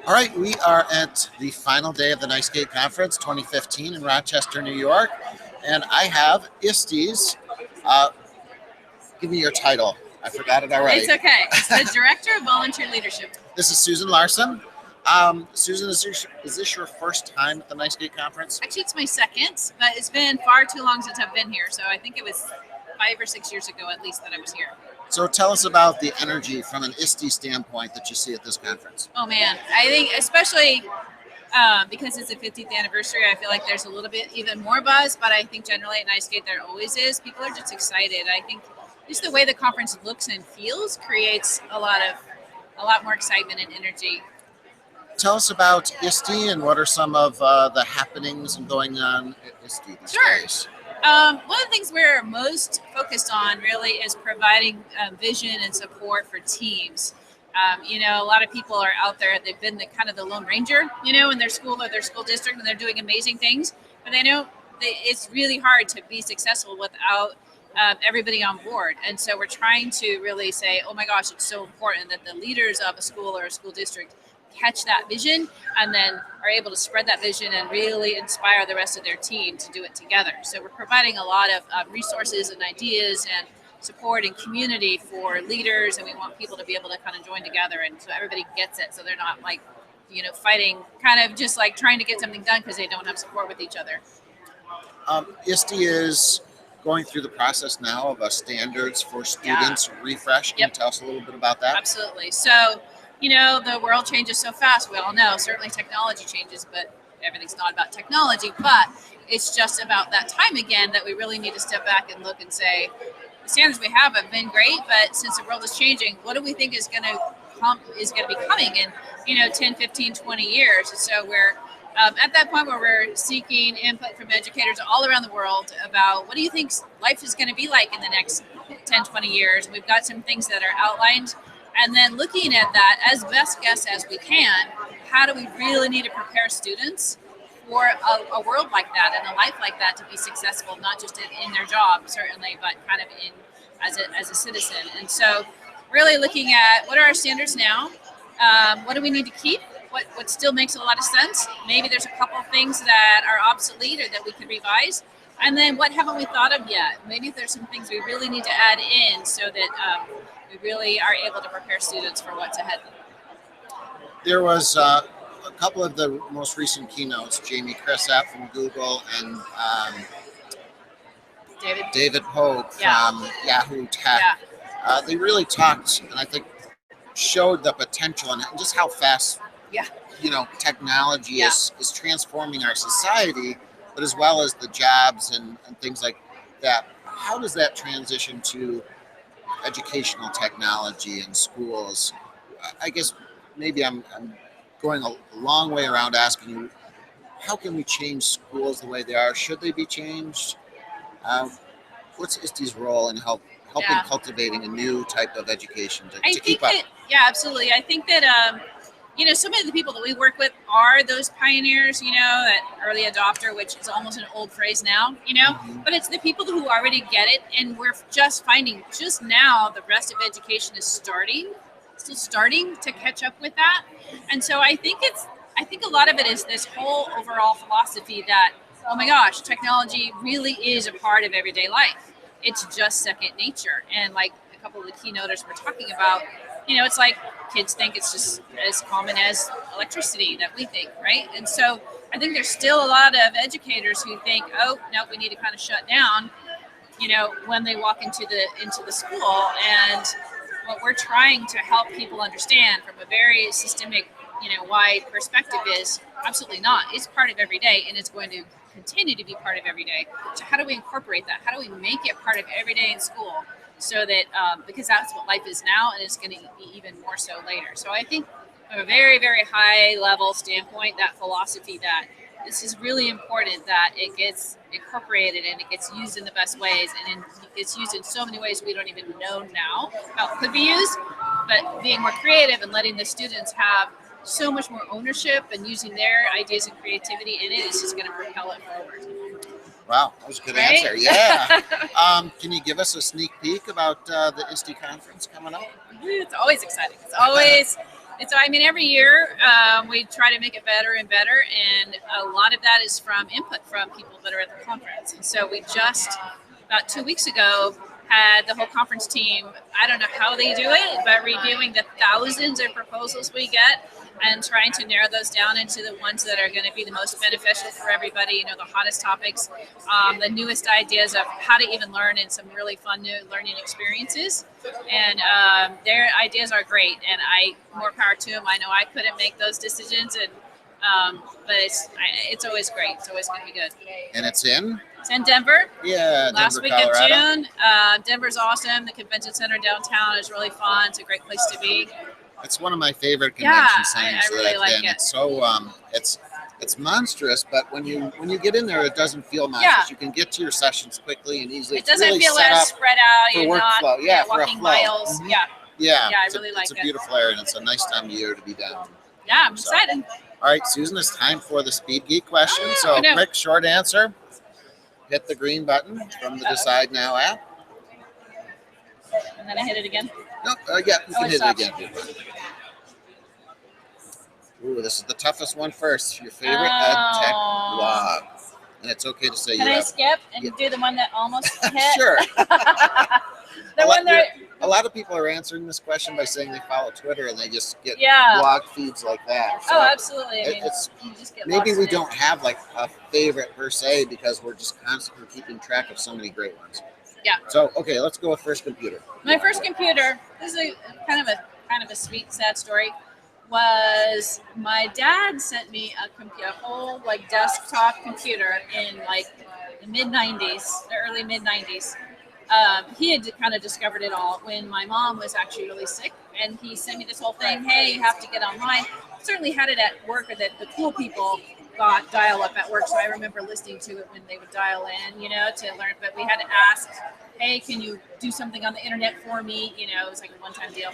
All right, we are at the final day of the NICE Conference 2015 in Rochester, New York, and I have ISTE's. Uh, Give me your title. I forgot it already. It's okay. It's the Director of Volunteer Leadership. This is Susan Larson. Susan, is this your first time at the NICE Conference? Actually, it's my second, but it's been far too long since I've been here. So I think it was 5 or 6 years ago at least that I was here. So tell us about the energy from an ISTE standpoint that you see at this conference. Oh man, I think especially because it's the 50th anniversary, I feel like there's a little bit even more buzz. But I think generally at NICE there always is. People are just excited. I think just the way the conference looks and feels creates a lot more excitement and energy. Tell us about ISTE and what are some of the happenings going on at ISTE these days. One of the things we're most focused on really is providing vision and support for teams. A lot of people are out there, they've been kind of the Lone Ranger, in their school or their school district, and they're doing amazing things. But they know it's really hard to be successful without everybody on board. And so we're trying to really say, oh my gosh, it's so important that the leaders of a school or a school district catch that vision and then are able to spread that vision and really inspire the rest of their team to do it together. So we're providing a lot of resources and ideas and support and community for leaders, and we want people to be able to kind of join together and so everybody gets it, so they're not like fighting, kind of just like trying to get something done because they don't have support with each other. ISTE is going through the process now of a standards for students refresh. Can you tell us a little bit about that? Absolutely. So the world changes so fast. We all know certainly technology changes, but everything's not about technology. But it's just about that time again that we really need to step back and look and say, the standards we have been great, but since the world is changing, what do we think is going to be coming in 10, 15, 20 years? And so we're at that point where we're seeking input from educators all around the world about what do you think life is going to be like in the next 10, 20 years. We've got some things that are outlined. And then looking at that as best guess as we can, how do we really need to prepare students for a world like that and a life like that to be successful, not just in their job, certainly, but kind of as a citizen. And so really looking at what are our standards now, what do we need to keep, what still makes a lot of sense. Maybe there's a couple of things that are obsolete or that we could revise. And then what haven't we thought of yet? Maybe there's some things we really need to add in so that we really are able to prepare students for what's ahead. There was a couple of the most recent keynotes, Jamie Cresap from Google and David Pogue from Yahoo Tech. They really talked, and I think showed the potential and just how fast technology is transforming our society, but as well as the jobs and things like that. How does that transition to educational technology in schools? I guess maybe I'm going a long way around asking you, how can we change schools the way they are? Should they be changed? What's ISTE's role in helping cultivating a new type of education to keep up? Absolutely. I think that so many of the people that we work with are those pioneers, that early adopter, which is almost an old phrase now, but it's the people who already get it. And we're just finding just now the rest of education is still starting to catch up with that. And so I think a lot of it is this whole overall philosophy that, oh my gosh, technology really is a part of everyday life. It's just second nature. And like a couple of the keynoters were talking about, it's like kids think it's just as common as electricity that we think, right? And so I think there's still a lot of educators who think, oh, no, we need to kind of shut down, when they walk into the school. And what we're trying to help people understand from a very systemic, wide perspective is absolutely not. It's part of every day, and it's going to continue to be part of every day. So how do we incorporate that? How do we make it part of every day in school? So that because that's what life is now, and it's going to be even more so later. So I think from a very, very high level standpoint, that philosophy that this is really important that it gets incorporated and it gets used in the best ways, and it's used in so many ways we don't even know now how it could be used. But being more creative and letting the students have so much more ownership and using their ideas and creativity in it is just going to propel it forward. Wow, that was a good answer. Yeah. Can you give us a sneak peek about the ISTE conference coming up? It's always exciting. It's always So I mean, every year we try to make it better and better, and a lot of that is from input from people that are at the conference. And so we just about 2 weeks ago had the whole conference team. I don't know how they do it, but reviewing the thousands of proposals we get and trying to narrow those down into the ones that are going to be the most beneficial for everybody. You know, the hottest topics, the newest ideas of how to even learn, and some really fun new learning experiences. And their ideas are great, and more power to them. I know I couldn't make those decisions, and but it's always great. It's always going to be good. And it's in Denver. Yeah, last Denver, week Colorado. of June. Denver's awesome. The convention center downtown is really fun. It's a great place to be. It's one of my favorite convention centers I really that I've like been. it. It's so it's monstrous, but when you get in there, it doesn't feel monstrous. You can get to your sessions quickly and easily. It doesn't really feel set as up spread out. for You're workflow. not For walking a flow. miles. Mm-hmm. Yeah, I it's really like it. It's a beautiful area, and it's a nice time of year to be down. Yeah, I'm excited. All right, Susan, it's time for the Speed Geek question. So, quick, short answer. Hit the green button from the Decide Now app. And then I hit it again? Nope. Yeah, you can hit it again. Ooh, this is the toughest one first. Your favorite ed tech blog. And it's okay to say Can I skip and do the one that almost hit? Sure. The one that... A lot of people are answering this question by saying they follow Twitter and they just get Yeah. blog feeds like that. So absolutely. I mean, you just get maybe we don't have like a favorite per se because we're just constantly keeping track of so many great ones. Yeah. So okay, let's go with first computer. My first computer. This is a kind of a sweet, sad story. Was my dad sent me a whole like desktop computer in like the mid '90s, the early mid '90s. He had kind of discovered it all when my mom was actually really sick, and he sent me this whole thing. Hey, you have to get online. Certainly had it at work, or that the cool people got dial up at work. So I remember listening to it when they would dial in, to learn. But we had to ask, hey, can you do something on the internet for me? It was like a one-time deal.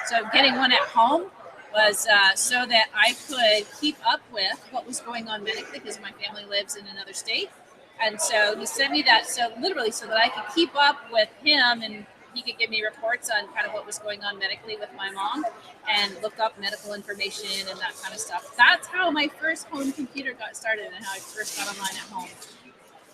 So getting one at home was so that I could keep up with what was going on medically, because my family lives in another state. And so he sent me that, so literally so that I could keep up with him, and he could give me reports on kind of what was going on medically with my mom, and look up medical information and that kind of stuff. That's how my first home computer got started, and how I first got online at home.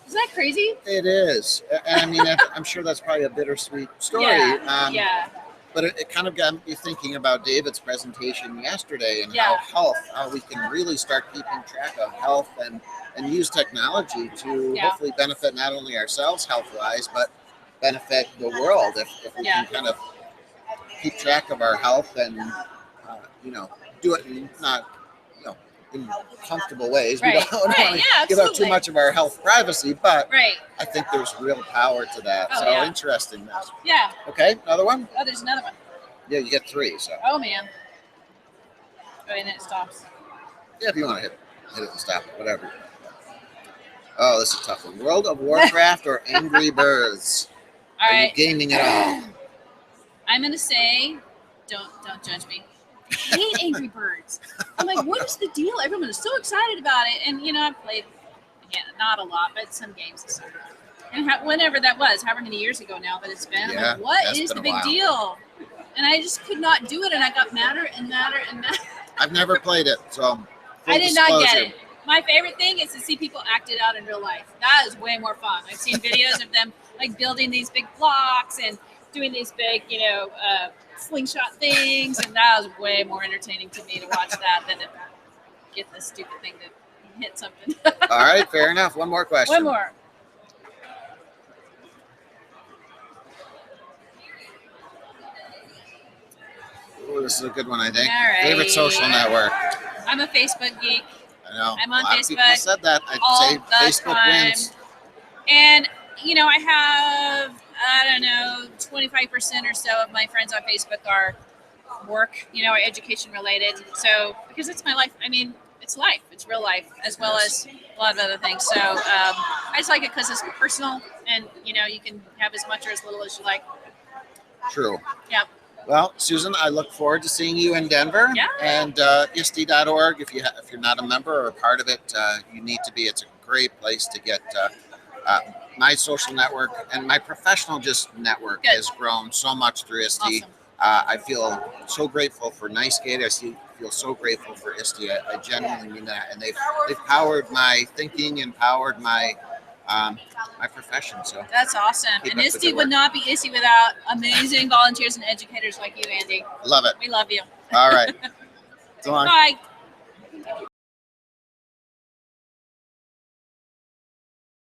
Isn't that crazy? It is. And I mean, I'm sure that's probably a bittersweet story. Yeah. But it kind of got me thinking about David's presentation yesterday, and how we can really start keeping track of health and use technology to hopefully benefit not only ourselves health-wise, but benefit the world if we can kind of keep track of our health and do it in not in comfortable ways. Right. We don't want to give out too much of our health privacy, but I think there's real power to that. Interesting. Yeah. Okay, another one? Oh, there's another one. Yeah, you get 3. So. Oh, man. Oh, and then it stops. Yeah, if you want to hit it and stop it, whatever. Oh, this is a tough one. World of Warcraft or Angry Birds? All right. Are you gaming at all? I'm going to say, don't judge me. I hate Angry Birds. I'm like, what is the deal? Everyone is so excited about it. And, I've played, not a lot, but some games. And whenever that was, however many years ago now that it's been, I'm like, what is the big deal? And I just could not do it, and I got madder and madder and madder. I've never played it, so I did not get it. My favorite thing is to see people act it out in real life. That is way more fun. I've seen videos of them like building these big blocks and doing these big, slingshot things, and that was way more entertaining to me to watch that than to get this stupid thing to hit something. All right, fair enough. One more question. One more. Ooh, this is a good one, I think. All right. Favorite social network? I'm a Facebook geek. I know. I'm on a lot Facebook. Of people said that. I'd say Facebook wins. And, I have, 25% or so of my friends on Facebook are work, are education related. So, because it's my life. I mean, it's life. It's real life, as well as a lot of other things. So, I just like it because it's personal, and, you can have as much or as little as you like. True. Yep. Well, Susan, I look forward to seeing you in Denver. Yeah. And ISTE.org, if you're not a member or a part of it, you need to be. It's a great place to get my social network, and my professional network has grown so much through ISTE. Awesome. I feel so grateful for NiceGate. Feel so grateful for ISTE. I genuinely mean that, and they've powered my thinking and powered my my profession. So that's awesome. And ISTE would not be ISTE without amazing volunteers and educators like you, Andy. Love it. We love you. All right. So long. Bye.